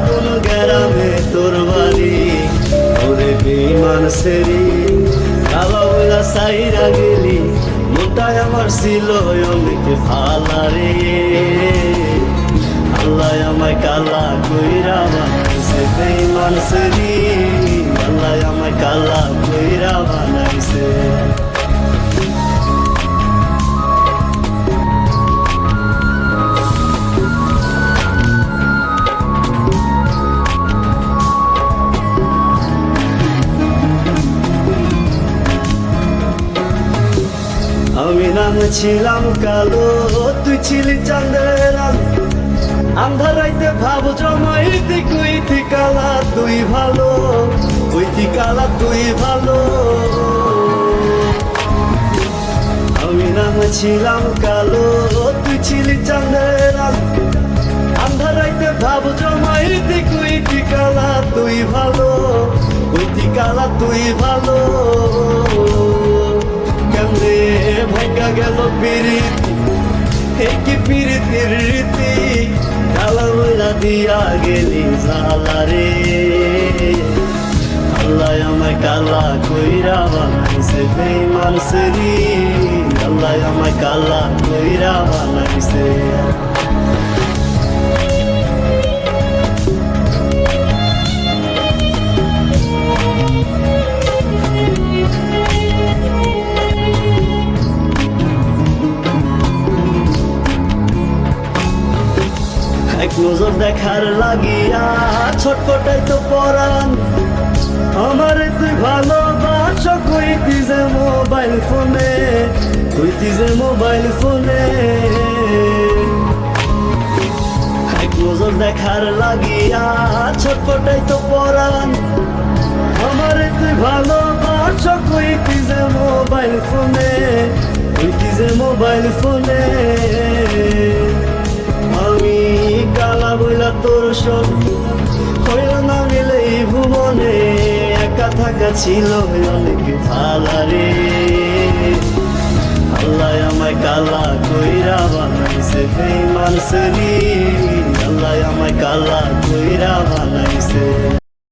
কোন গ্রামে তোর বাড়ি, ওরে বেঈমান সেরি কালা বইলা সাইরা গেলি, মনটাই আমার ছিল অনেক ভালা রে। আল্লাহ আমায় কালা কইরা বানাইছে বেঈমান সেরি, আল্লাহ আমায় কালা কইরা বানাইছে। আমি নাম ছিলাম কালো, তুই ছিলি চাঁদের আলো, আন্ধারাইতে ভাব জমাইতে কইতি কালা তুই ভালো, কইতি কালা তুই ভালো। আমি নাম ছিলাম কালো, তুই ছিলি চাঁদের আলো, আন্ধারাইতে ভাব জমাইতে কইতি কালা তুই ভালো, কইতি কালা তুই ভালো। কেমনে ভাইকা গেল পিরিতি, কি পিরিতির রীতি, কালা বইলা দিয়া গেলি জালা রে। আল্লাহ আমায় কালা কইরা বানাইছে বেঈমান সেরি, আল্লাহ আমায় কালা কইরা বানাইছে। এক নজর দেখার লাগিয়া ছটফটাই তো পরাণ, আমারে তুই ভালোবাস কইতি যে মোবাইল ফোনে, কইতি যে মোবাইল ফোনে। এক নজর দেখার লাগিয়া ছটফটাই তো পরাণ, আমারে তুই ভালোবাস কইতি যে মোবাইল ফোনে, কইতি যে মোবাইল ফোনে। আমি কালা বইলা তোর সব হইল না মিলে এই ভুবনে, একা থাকা ছিল অনেক ভালা রে। আল্লাহ আমায় কালা কইরা বানাইছে বেঈমান সেরি, আল্লাহ আমায় কালা কইরা বানাইছে।